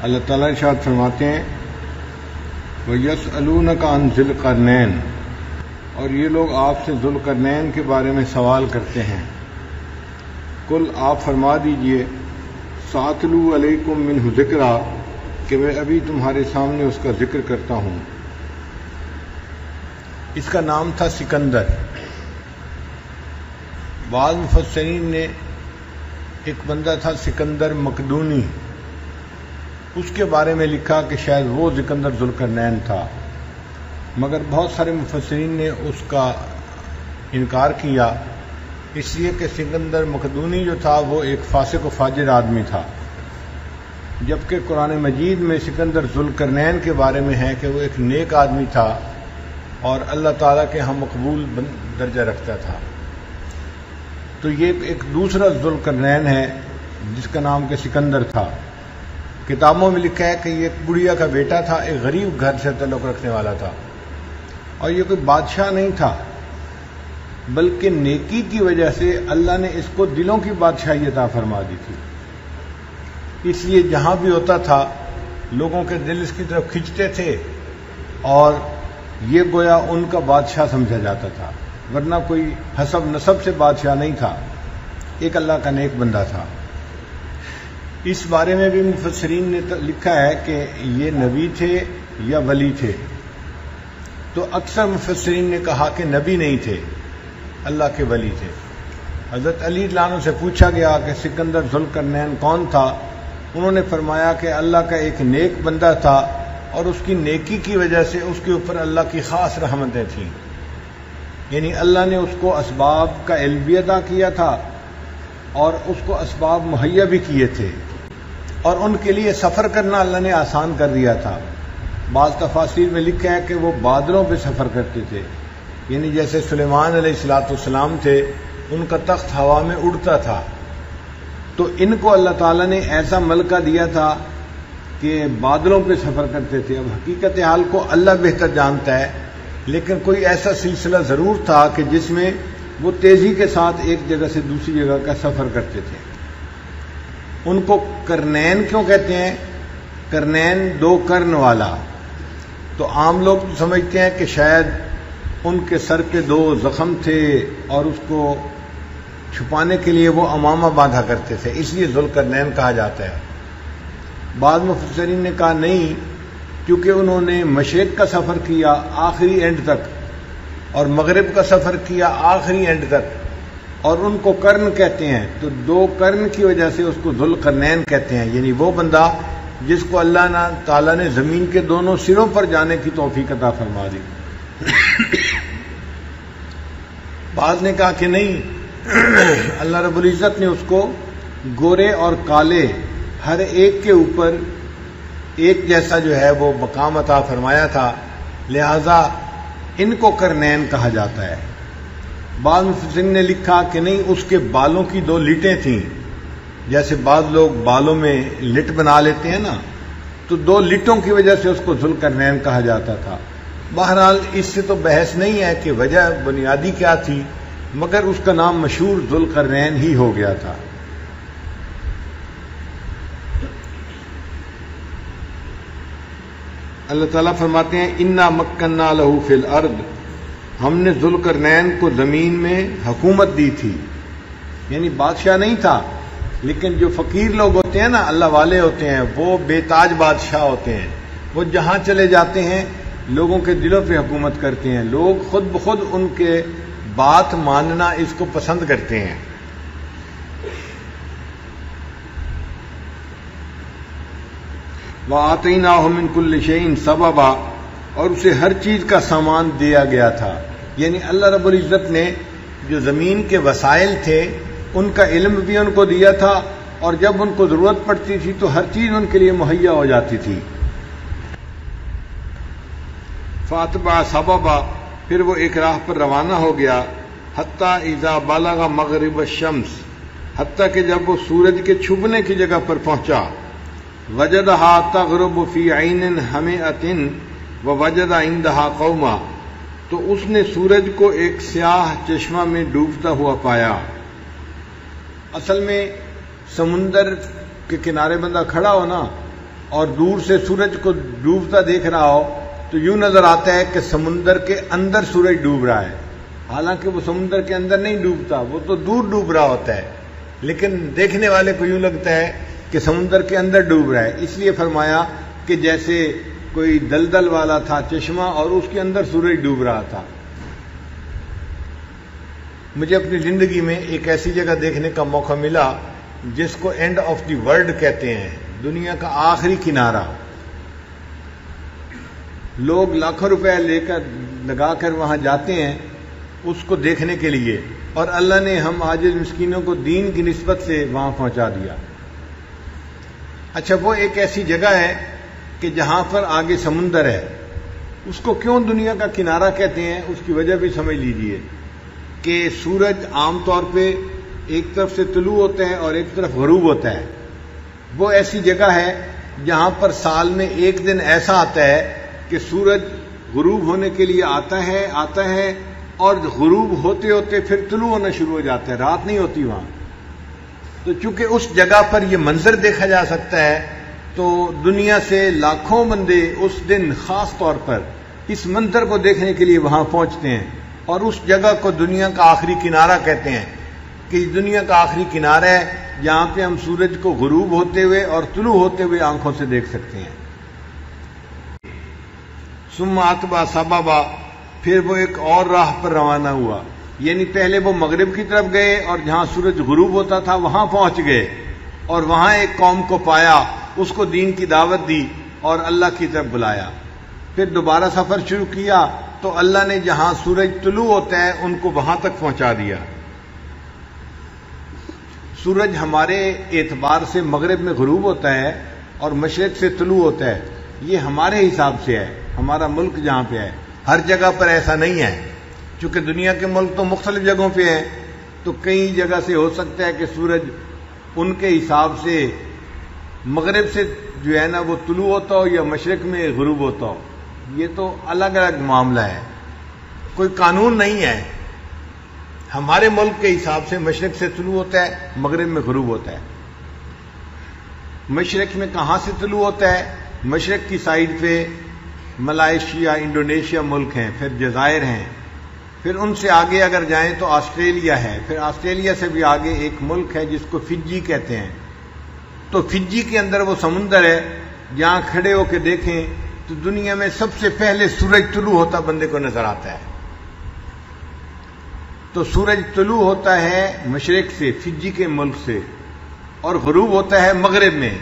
اللہ تعالیٰ ارشاد فرماتے ہیں وَيَسْأَلُونَكَ عَنْ ذِي الْقَرْنَيْنِ، اور یہ لوگ آپ سے ذو القرنین کے بارے میں سوال کرتے ہیں. قل آپ فرما دیجئے سَأَتْلُو عَلَيْكُم مِّنْهُ ذِكْرًا، کہ میں ابھی تمہارے سامنے اس کا ذکر کرتا ہوں. اس کا نام تھا سکندر. بعض مفسرین نے ایک بندہ تھا سکندر مقدونی، اس کے بارے میں لکھا کہ شاید وہ سکندر ذو القرنین تھا، مگر بہت سارے مفسرین نے اس کا انکار کیا، اس لیے کہ سکندر مقدونی جو تھا وہ ایک فاسق و فاجر آدمی تھا، جبکہ قرآن مجید میں سکندر ذو القرنین کے بارے میں ہے کہ وہ ایک نیک آدمی تھا اور اللہ تعالیٰ کے ہاں مقبول درجہ رکھتا تھا. تو یہ ایک دوسرا ذو القرنین ہے جس کا نام کہ سکندر تھا. کتابوں میں لکھا ہے کہ یہ ایک بڑھیا کا بیٹا تھا، ایک غریب گھر سے تعلق رکھنے والا تھا، اور یہ کوئی بادشاہ نہیں تھا، بلکہ نیکی کی وجہ سے اللہ نے اس کو دلوں کی بادشاہی عطا فرما دی تھی. اس لیے جہاں بھی ہوتا تھا لوگوں کے دل اس کی طرف کھنچتے تھے اور یہ گویا ان کا بادشاہ سمجھا جاتا تھا، ورنہ کوئی حسب نسب سے بادشاہ نہیں تھا، ایک اللہ کا نیک بندہ تھا. اس بارے میں بھی مفسرین نے لکھا ہے کہ یہ نبی تھے یا ولی تھے. تو اکثر مفسرین نے کہا کہ نبی نہیں تھے، اللہ کے ولی تھے. حضرت علی رضی اللہ عنہ سے پوچھا گیا کہ سکندر ذو القرنین کون تھا؟ انہوں نے فرمایا کہ اللہ کا ایک نیک بندہ تھا اور اس کی نیکی کی وجہ سے اس کے اوپر اللہ کی خاص رحمتیں تھیں، یعنی اللہ نے اس کو اسباب کا علم بھی عطا کیا تھا اور اس کو اسباب مہیا بھی کیے تھے، اور ان کے لیے سفر کرنا اللہ نے آسان کر دیا تھا. بعض تفاسیر میں لکھا ہے کہ وہ بادلوں پہ سفر کرتے تھے، یعنی جیسے سلیمان علیہ السلام تھے، ان کا تخت ہوا میں اڑتا تھا. تو ان کو اللہ تعالیٰ نے ایسا ملکہ دیا تھا کہ بادلوں پہ سفر کرتے تھے. اب حقیقت حال کو اللہ بہتر جانتا ہے، لیکن کوئی ایسا سلسلہ ضرور تھا کہ جس میں وہ تیزی کے ساتھ ایک جگہ سے دوسری جگہ کا سفر کرتے تھے. ان کو کرنین کیوں کہتے ہیں؟ کرنین دو کرن والا. تو عام لوگ سمجھتے ہیں کہ شاید ان کے سر کے دو زخم تھے اور اس کو چھپانے کے لیے وہ امامہ باندھا کرتے تھے، اس لیے ذو القرنین کہا جاتا ہے. بعض مفسرین نے کہا نہیں، کیونکہ انہوں نے مشرق کا سفر کیا آخری اینڈ تک اور مغرب کا سفر کیا آخری اینڈ تک، اور ان کو کرن کہتے ہیں. تو دو کرن کی وجہ سے اس کو ذو القرنین کہتے ہیں، یعنی وہ بندہ جس کو اللہ تعالیٰ نے زمین کے دونوں سروں پر جانے کی توفیق عطا فرما دی. بعض نے کہا کہ نہیں، اللہ رب العزت نے اس کو گورے اور کالے ہر ایک کے اوپر ایک جیسا جو ہے وہ مقام عطا فرمایا تھا، لہذا ان کو کرنین کہا جاتا ہے. بعض مفسرین نے لکھا کہ نہیں، اس کے بالوں کی دو لٹیں تھیں، جیسے بعض لوگ بالوں میں لٹ بنا لیتے ہیں نا، تو دو لٹوں کی وجہ سے اس کو ذو القرنین کہا جاتا تھا. بہرحال اس سے تو بحث نہیں ہے کہ وجہ بنیادی کیا تھی، مگر اس کا نام مشہور ذو القرنین ہی ہو گیا تھا. اللہ تعالیٰ فرماتے ہیں انا مکننا لہ فی الارض، ہم نے ذو القرنین کو زمین میں حکومت دی تھی، یعنی بادشاہ نہیں تھا، لیکن جو فقیر لوگ ہوتے ہیں نا، اللہ والے ہوتے ہیں، وہ بے تاج بادشاہ ہوتے ہیں. وہ جہاں چلے جاتے ہیں لوگوں کے دلوں پہ حکومت کرتے ہیں، لوگ خود بخود ان کے بات ماننا اس کو پسند کرتے ہیں. وَآتَيْنَاهُ مِن كُلِّ شَيْءٍ سَبَبًا، اور اسے ہر چیز کا سامان دیا گیا تھا. یعنی اللہ رب العزت نے جو زمین کے وسائل تھے ان کا علم بھی ان کو دیا تھا، اور جب ان کو ضرورت پڑتی تھی تو ہر چیز ان کے لیے مہیا ہو جاتی تھی. فَأَتْبَعَ سَبَبًا، پھر وہ ایک راہ پر روانہ ہو گیا. حتیٰ اذا بلغ مغرب الشمس، حتیٰ کہ جب وہ سورج کے چھپنے کی جگہ پر پہنچا. وجدها تغرب فی عین حمیۃ ووجد عندها قوما، تو اس نے سورج کو ایک سیاہ چشمہ میں ڈوبتا ہوا پایا. اصل میں سمندر کے کنارے بندہ کھڑا ہو نا اور دور سے سورج کو ڈوبتا دیکھ رہا ہو تو یوں نظر آتا ہے کہ سمندر کے اندر سورج ڈوب رہا ہے، حالانکہ وہ سمندر کے اندر نہیں ڈوبتا، وہ تو دور ڈوب رہا ہوتا ہے، لیکن دیکھنے والے کو یوں لگتا ہے کہ سمندر کے اندر ڈوب رہا ہے۔ اس لیے فرمایا کہ جیسے کوئی دلدل والا تھا چشمہ اور اس کے اندر سورج ڈوب رہا تھا۔ مجھے اپنی زندگی میں ایک ایسی جگہ دیکھنے کا موقع ملا جس کو اینڈ آف دی ورلڈ کہتے ہیں، دنیا کا آخری کنارہ۔ لوگ لاکھوں روپے لگا کر وہاں جاتے ہیں اس کو دیکھنے کے لیے، اور اللہ نے ہم عاجز مسکینوں کو دین کی نسبت سے وہاں پہنچا دیا۔ اچھا، وہ ایک ایسی جگہ ہے کہ جہاں پر آگے سمندر ہے، اس کو کیوں دنیا کا کنارہ کہتے ہیں اس کی وجہ بھی سمجھ لیجئے کہ سورج عام طور پہ ایک طرف سے طلوع ہوتا ہے اور ایک طرف غروب ہوتا ہے۔ وہ ایسی جگہ ہے جہاں پر سال میں ایک دن ایسا آتا ہے کہ سورج غروب ہونے کے لیے آتا ہے اور غروب ہوتے ہوتے پھر طلوع ہونا شروع ہو جاتا ہے، رات نہیں ہوتی وہاں۔ تو چونکہ اس جگہ پر یہ منظر دیکھا جا سکتا ہے تو دنیا سے لاکھوں بندے اس دن خاص طور پر اس منظر کو دیکھنے کے لیے وہاں پہنچتے ہیں، اور اس جگہ کو دنیا کا آخری کنارہ کہتے ہیں کہ دنیا کا آخری کنارہ ہے جہاں پہ ہم سورج کو غروب ہوتے ہوئے اور طلوع ہوتے ہوئے آنکھوں سے دیکھ سکتے ہیں۔ ثم اتبع سببا، پھر وہ ایک اور راہ پر روانہ ہوا، یعنی پہلے وہ مغرب کی طرف گئے اور جہاں سورج غروب ہوتا تھا وہاں پہنچ گئے، اور وہاں ایک قوم کو پایا، اس کو دین کی دعوت دی اور اللہ کی طرف بلایا۔ پھر دوبارہ سفر شروع کیا تو اللہ نے جہاں سورج طلوع ہوتا ہے ان کو وہاں تک پہنچا دیا۔ سورج ہمارے اعتبار سے مغرب میں غروب ہوتا ہے اور مشرق سے طلوع ہوتا ہے، یہ ہمارے حساب سے ہے، ہمارا ملک جہاں پہ ہے۔ ہر جگہ پر ایسا نہیں ہے، چونکہ دنیا کے ملک تو مختلف جگہوں پہ ہیں، تو کئی جگہ سے ہو سکتا ہے کہ سورج ان کے حساب سے مغرب سے جو ہے نا وہ طلوع ہوتا ہو یا مشرق میں غروب ہوتا ہو، یہ تو الگ الگ معاملہ ہے، کوئی قانون نہیں ہے۔ ہمارے ملک کے حساب سے مشرق سے طلوع ہوتا ہے، مغرب میں غروب ہوتا ہے۔ مشرق میں کہاں سے طلوع ہوتا ہے؟ مشرق کی سائڈ پہ ملائیشیا، انڈونیشیا ملک ہیں، پھر جزائر ہیں، پھر ان سے آگے اگر جائیں تو آسٹریلیا ہے، پھر آسٹریلیا سے بھی آگے ایک ملک ہے جس کو فجی کہتے ہیں۔ تو فجی کے اندر وہ سمندر ہے جہاں کھڑے ہو کے دیکھیں تو دنیا میں سب سے پہلے سورج طلوع ہوتا بندے کو نظر آتا ہے۔ تو سورج طلوع ہوتا ہے مشرق سے، فجی کے ملک سے، اور غروب ہوتا ہے مغرب میں۔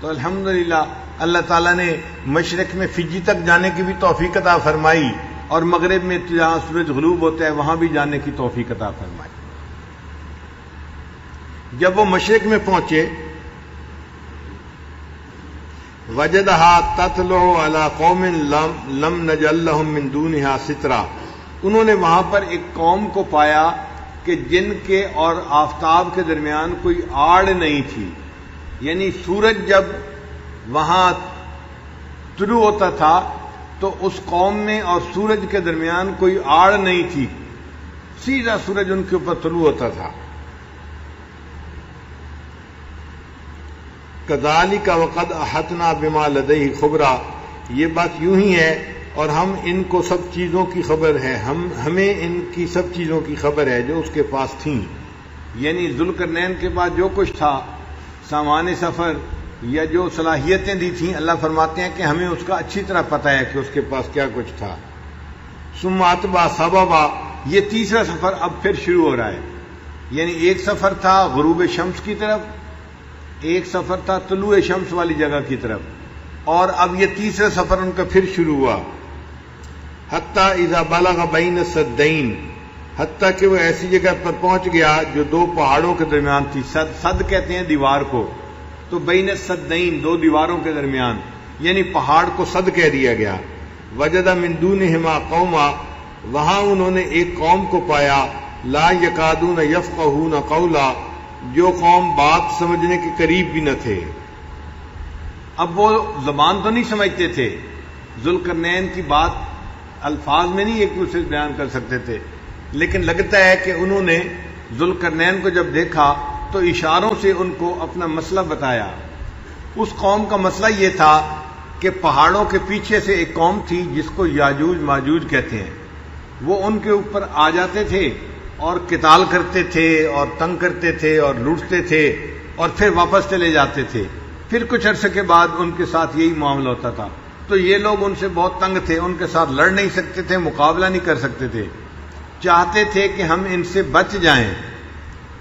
تو الحمدللہ اللہ تعالیٰ نے مشرق میں فجی تک جانے کی بھی توفیق عطا فرمائی، اور مغرب میں جہاں سورج غروب ہوتا ہے وہاں بھی جانے کی توفیق عطا فرمائی۔ جب وہ مشرق میں پہنچے، وجدها تطلع على قوم لم نجعل لهم من دونها سترا، انہوں نے وہاں پر ایک قوم کو پایا کہ جن کے اور آفتاب کے درمیان کوئی آڑ نہیں تھی، یعنی سورج جب وہاں طلوع ہوتا تھا تو اس قوم میں اور سورج کے درمیان کوئی آڑ نہیں تھی، سیدھا سورج ان کے اوپر طلوع ہوتا تھا۔ کذالک وقد احطنا بما لدیہ خبرا، یہ بات یوں ہی ہے اور ہم ان کو سب چیزوں کی خبر ہے، ہمیں ان کی سب چیزوں کی خبر ہے جو اس کے پاس تھیں، یعنی ذوالقرنین کے پاس جو کچھ تھا، سامان سفر یا جو صلاحیتیں دی تھیں، اللہ فرماتے ہیں کہ ہمیں اس کا اچھی طرح پتہ ہے کہ اس کے پاس کیا کچھ تھا۔ ثم اتبع سببا، یہ تیسرا سفر اب پھر شروع ہو رہا ہے، یعنی ایک سفر تھا غروب شمس کی طرف، ایک سفر تھا طلوع شمس والی جگہ کی طرف، اور اب یہ تیسرا سفر ان کا پھر شروع ہوا۔ حتی اذا بلغ بین السدین، حتیٰ کہ وہ ایسی جگہ پر پہنچ گیا جو دو پہاڑوں کے درمیان تھی، سد کہتے ہیں دیوار کو، تو بین السدین دو دیواروں کے درمیان، یعنی پہاڑ کو سد کہہ دیا گیا۔ وجد من دونہما قوما، وہاں انہوں نے ایک قوم کو پایا، لا یکادون یفقہون قولا، جو قوم بات سمجھنے کے قریب بھی نہ تھے۔ اب وہ زبان تو نہیں سمجھتے تھے، ذوالقرنین کی بات الفاظ میں نہیں ایک دوسرے سے بیان کر سکتے تھے، لیکن لگتا ہے کہ انہوں نے ذوالقرنین کو جب دیکھا تو اشاروں سے ان کو اپنا مسئلہ بتایا اس قوم کا مسئلہ یہ تھا کہ پہاڑوں کے پیچھے سے ایک قوم تھی جس کو یاجوج ماجوج کہتے ہیں، وہ ان کے اوپر آ جاتے تھے اور قتال کرتے تھے اور تنگ کرتے تھے اور لوٹتے تھے اور پھر واپس چلے جاتے تھے، پھر کچھ عرصے کے بعد ان کے ساتھ یہی معاملہ ہوتا تھا۔ تو یہ لوگ ان سے بہت تنگ تھے، ان کے ساتھ لڑ نہیں سکتے تھے، مقابلہ نہیں کر سکتے تھے، چاہتے تھے کہ ہم ان سے بچ جائیں۔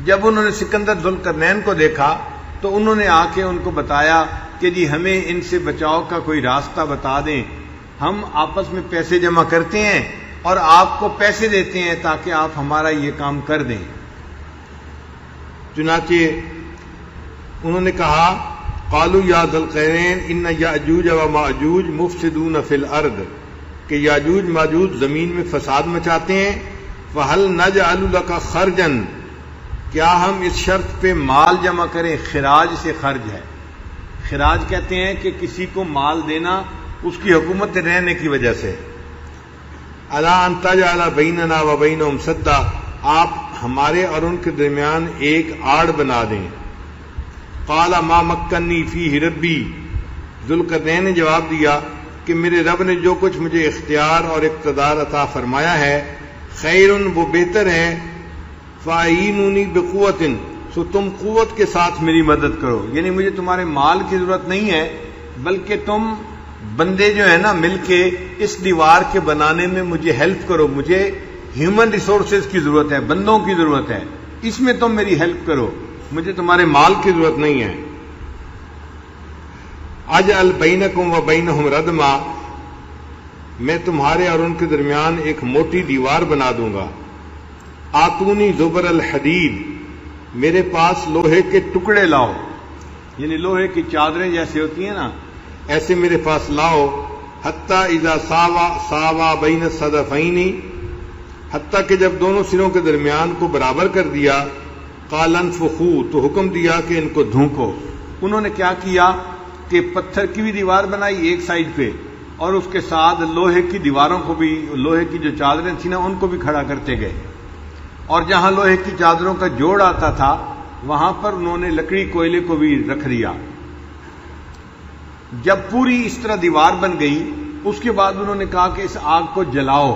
جب انہوں نے سکندر ذوالقرنین کو دیکھا تو انہوں نے آ کے ان کو بتایا کہ جی ہمیں ان سے بچاؤ کا کوئی راستہ بتا دیں، ہم آپس میں پیسے جمع کرتے ہیں اور آپ کو پیسے دیتے ہیں تاکہ آپ ہمارا یہ کام کر دیں۔ چنانچہ انہوں نے کہا قالوا یا ذوالقرنین ان یاجوج و ماجوج مفسدون فی الارض، کہ یاجوج ماجوج زمین میں فساد مچاتے ہیں، فہل نجعل لک خرجا، کیا ہم اس شرط پہ مال جمع کریں؟ خراج سے خرج ہے، خراج کہتے ہیں کہ کسی کو مال دینا اس کی حکومت رہنے کی وجہ سے۔ الا ان تجعل بیننا و بینہم سدا، آپ ہمارے اور ان کے درمیان ایک آڑ بنا دیں۔ قال ما مکنی فیہ ربی، ذوالقرنین نے جواب دیا کہ میرے رب نے جو کچھ مجھے اختیار اور اقتدار عطا فرمایا ہے خیر، وہ بہتر ہے، فاعینونی بقوت، سو تم قوت کے ساتھ میری مدد کرو، یعنی مجھے تمہارے مال کی ضرورت نہیں ہے، بلکہ تم بندے جو ہے نا مل کے اس دیوار کے بنانے میں مجھے ہیلپ کرو، مجھے ہیومن ریسورسز کی ضرورت ہے، بندوں کی ضرورت ہے، اس میں تم میری ہیلپ کرو، مجھے تمہارے مال کی ضرورت نہیں ہے۔ اجعل بینکم و بینہم ردما، میں تمہارے اور ان کے درمیان ایک موٹی دیوار بنا دوں گا۔ آتونی زبر الحدید، میرے پاس لوہے کے ٹکڑے لاؤ، یعنی لوہے کی چادریں جیسے ہوتی ہیں نا ایسے میرے پاس لاؤ۔ حتیٰ اذا ساوا بین الصدفین، حتیٰ کہ جب دونوں سروں کے درمیان کو برابر کر دیا، قال انفخوا، تو حکم دیا کہ ان کو دھونکو۔ انہوں نے کیا کیا کہ پتھر کی بھی دیوار بنائی ایک سائڈ پہ اور اس کے ساتھ لوہے کی دیواروں کو بھی، لوہے کی جو چادریں تھیں نا ان کو بھی کھڑا کرتے گئے، اور جہاں لوہے کی چادروں کا جوڑ آتا تھا وہاں پر انہوں نے لکڑی کوئلے کو بھی رکھ دیا۔ جب پوری اس طرح دیوار بن گئی اس کے بعد انہوں نے کہا کہ اس آگ کو جلاؤ،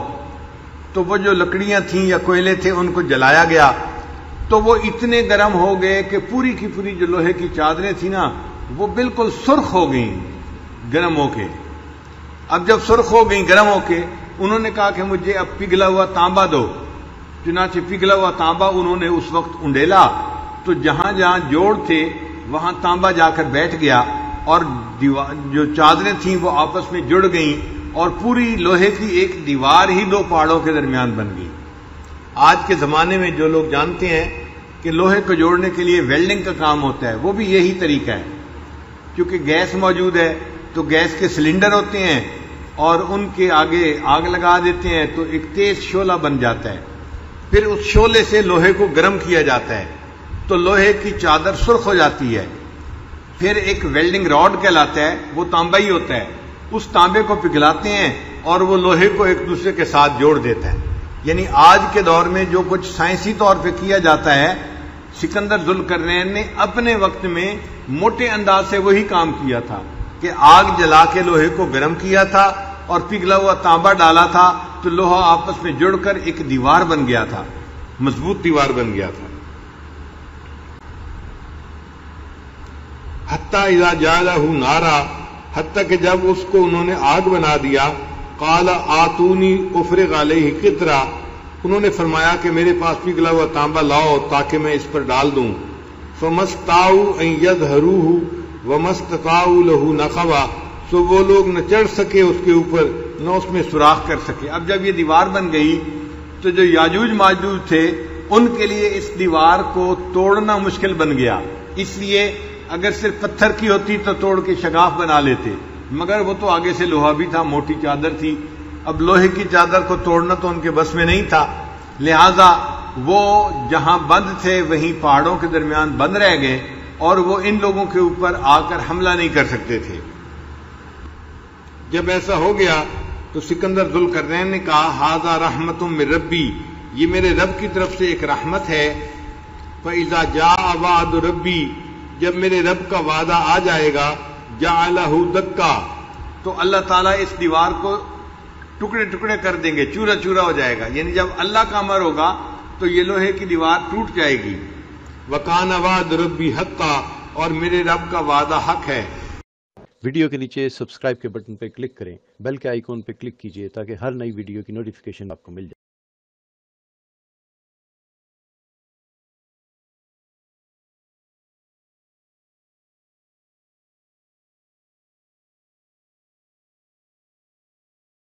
تو وہ جو لکڑیاں تھیں یا کوئلے تھے ان کو جلایا گیا تو وہ اتنے گرم ہو گئے کہ پوری کی پوری جو لوہے کی چادریں تھیں نا وہ بالکل سرخ ہو گئیں گرم ہو کے۔ اب جب سرخ ہو گئیں گرم ہو کے انہوں نے کہا کہ مجھے اب پگھلا ہوا تانبا دو، چنانچہ پگھلا ہوا تانبا انہوں نے اس وقت انڈیلا تو جہاں جہاں جوڑ تھے وہاں تانبا جا کر بیٹھ گیا اور جو چادریں تھیں وہ آپس میں جڑ گئیں اور پوری لوہے کی ایک دیوار ہی دو پہاڑوں کے درمیان بن گئی۔ آج کے زمانے میں جو لوگ جانتے ہیں کہ لوہے کو جوڑنے کے لیے ویلڈنگ کا کام ہوتا ہے وہ بھی یہی طریقہ ہے، کیونکہ گیس موجود ہے تو گیس کے سلنڈر ہوتے ہیں اور ان کے آگے آگ لگا دیتے ہیں تو ایک تیز شعلہ بن جاتا ہے، پھر اس شعلے سے لوہے کو گرم کیا جاتا ہے تو لوہے کی چادر سرخ ہو جاتی ہے، پھر ایک ویلڈنگ راڈ کہلاتا ہے، وہ تانبا ہی ہوتا ہے، اس تانبے کو پگھلاتے ہیں اور وہ لوہے کو ایک دوسرے کے ساتھ جوڑ دیتا ہے۔ یعنی آج کے دور میں جو کچھ سائنسی طور پہ کیا جاتا ہے سکندر ذوالقرنین نے اپنے وقت میں موٹے انداز سے وہی کام کیا تھا کہ آگ جلا کے لوہے کو گرم کیا تھا اور پگھلا ہوا تانبا ڈالا تھا تو لوہا آپس میں جڑ کر ایک دیوار بن گیا تھا، مضبوط دیوار بن گیا تھا۔ حتیٰ اذا جعلہ نارا، حتیٰ کہ جب اس کو انہوں نے آگ بنا دیا، قال آتونی افرغ علیہ قطرہ، انہوں نے فرمایا کہ میرے پاس پگھلا ہوا تانبا لاؤ تاکہ میں اس پر ڈال دوں۔ فمستطاعوا ان یظہروہ ومستطاعوا لہ نقبا، سو وہ لوگ نہ چڑھ سکے اس کے اوپر نہ اس میں سوراخ کر سکے۔ اب جب یہ دیوار بن گئی تو جو یاجوج ماجوج تھے ان کے لیے اس دیوار کو توڑنا مشکل بن گیا، اس لیے اگر صرف پتھر کی ہوتی تو توڑ کے شگاف بنا لیتے، مگر وہ تو آگے سے لوہا بھی تھا، موٹی چادر تھی، اب لوہے کی چادر کو توڑنا تو ان کے بس میں نہیں تھا، لہذا وہ جہاں بند تھے وہیں پہاڑوں کے درمیان بند رہ گئے اور وہ ان لوگوں کے اوپر آ کر حملہ نہیں کر سکتے تھے۔ جب ایسا ہو گیا تو سکندر ذوالقرنین نے کہا ھذا رحمت من ربی، یہ میرے رب کی طرف سے ایک رحمت ہے۔ فاذا جاء وعد ربی، جب میرے رب کا وعدہ آ جائے گا جعلہ دکا، تو اللہ تعالیٰ اس دیوار کو ٹکڑے ٹکڑے کر دیں گے، چورا چورا ہو جائے گا. یعنی جب اللہ کا امر ہوگا تو یہ لوہے کی دیوار ٹوٹ جائے گی. وکان وعد ربی حقا، اور میرے رب کا وعدہ حق ہے. ویڈیو کے نیچے سبسکرائب کے بٹن پہ کلک کریں، بیل کے آئیکن پہ کلک کیجئے تاکہ ہر نئی ویڈیو کی نوٹیفیکیشن آپ کو مل جائے.